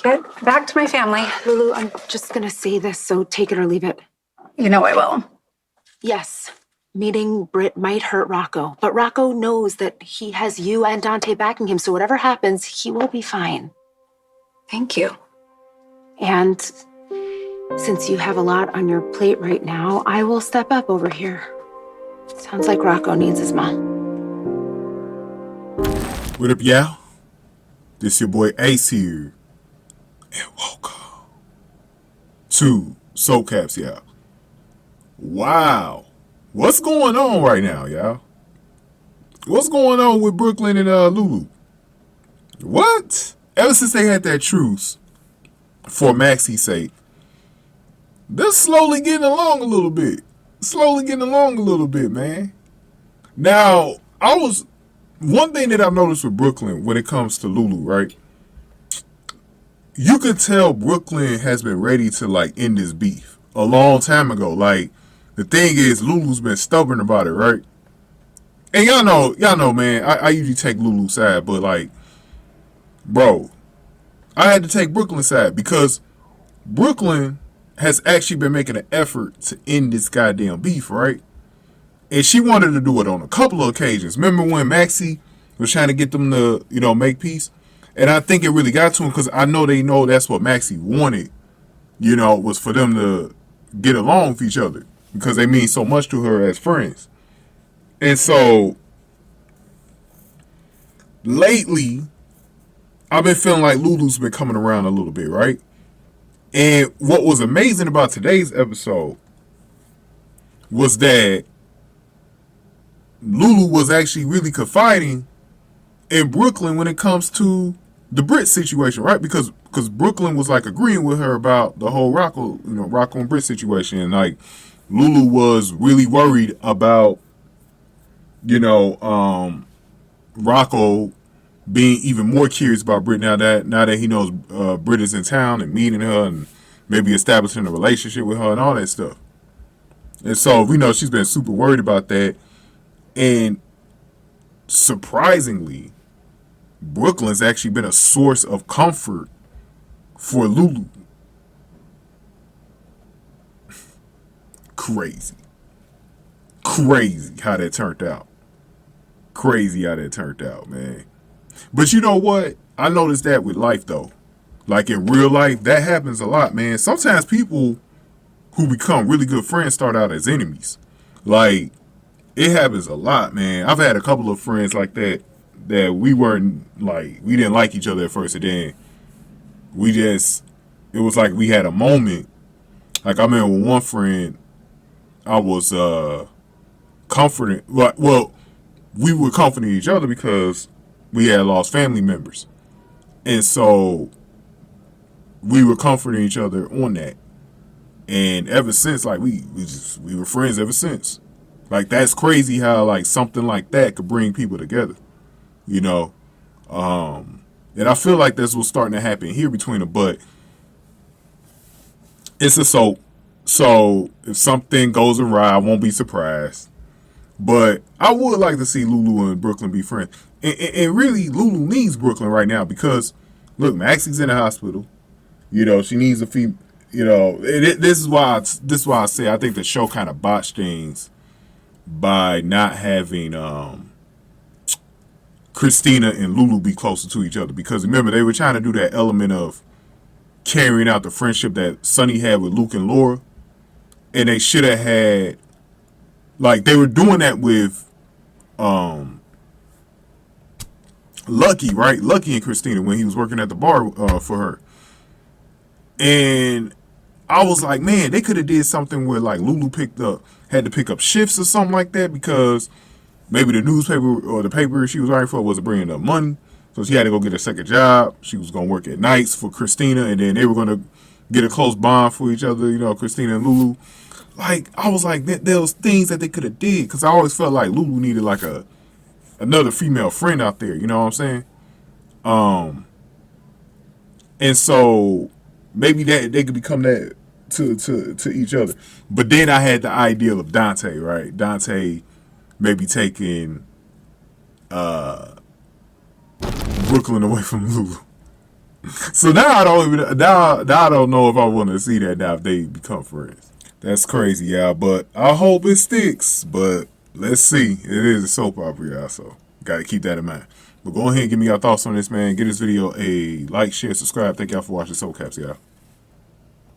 Get back to my family. Lulu, I'm just gonna say this, so take it or leave it. You know I will. Yes, meeting Britt might hurt Rocco, but Rocco knows that he has you and Dante backing him, so whatever happens, he will be fine. Thank you. And since you have a lot on your plate right now, I will step up over here. Sounds like Rocco needs his mom. What up, y'all? This your boy Ace here. And welcome to Soul Caps, y'all. Wow. What's going on right now, y'all? What's going on with Brook Lynn and Lulu? What? Ever since they had that truce, for Maxie's sake, they're slowly getting along a little bit. Man. Now, one thing that I've noticed with Brook Lynn when it comes to Lulu, right? You could tell Brook Lynn has been ready to end this beef a long time ago. The thing is, Lulu's been stubborn about it, right? And y'all know, man, I usually take Lulu's side, but bro, I had to take Brook Lynn's side because Brook Lynn has actually been making an effort to end this goddamn beef, right? And she wanted to do it on a couple of occasions. Remember when Maxie was trying to get them to, make peace? And I think it really got to him because I know they know that's what Maxie wanted, was for them to get along with each other because they mean so much to her as friends. And so, lately, I've been feeling like Lulu's been coming around a little bit, right? And what was amazing about today's episode was that Lulu was actually really confiding in Brook Lynn when it comes to the Britt situation, right? Because Brook Lynn was agreeing with her about the whole Rocco and Britt situation, and Lulu was really worried about Rocco being even more curious about Britt now that he knows Britt is in town and meeting her and maybe establishing a relationship with her and all that stuff. And so we know she's been super worried about that. And surprisingly, Brook Lynn's actually been a source of comfort for Lulu. Crazy how that turned out. Man. But you know what? I noticed that with life, though. In real life, that happens a lot, man. Sometimes people who become really good friends start out as enemies. It happens a lot, man. I've had a couple of friends like that we weren't, we didn't like each other at first, and then it was like we had a moment. I remember with one friend, I was comforting, well, we were comforting each other because we had lost family members. And so we were comforting each other on that. And ever since, we were friends ever since. That's crazy how something like that could bring people together, and I feel like that's what's starting to happen here between them. But it's a soap, so if something goes awry, I won't be surprised. But I would like to see Lulu and Brook Lynn be friends. And really, Lulu needs Brook Lynn right now because, look, Maxie's in the hospital. She needs a female. This is why I say I think the show kind of botched things by not having Christina and Lulu be closer to each other. Because remember, they were trying to do that element of carrying out the friendship that Sonny had with Luke and Laura. And they should have had, they were doing that with Lucky, right? Lucky and Christina when he was working at the bar for her. And I was like, man, they could have did something where Lulu had to pick up shifts or something like that because maybe the newspaper or the paper she was writing for wasn't bringing enough money. So she had to go get a second job. She was going to work at nights for Christina, and then they were going to get a close bond for each other, Christina and Lulu. I was like, there was things that they could have did because I always felt like Lulu needed another female friend out there, you know what I'm saying? And so maybe that they could become that to each other. But then I had the ideal of Dante, right? Dante maybe taking Brook Lynn away from Lulu. So now I don't even now I don't know if I want to see that now if they become friends. That's crazy, y'all. But I hope it sticks. But let's see. It is a soap opera, y'all. So got to keep that in mind. But go ahead and give me your thoughts on this, man. Give this video a like, share, subscribe. Thank y'all for watching Soap Caps, y'all.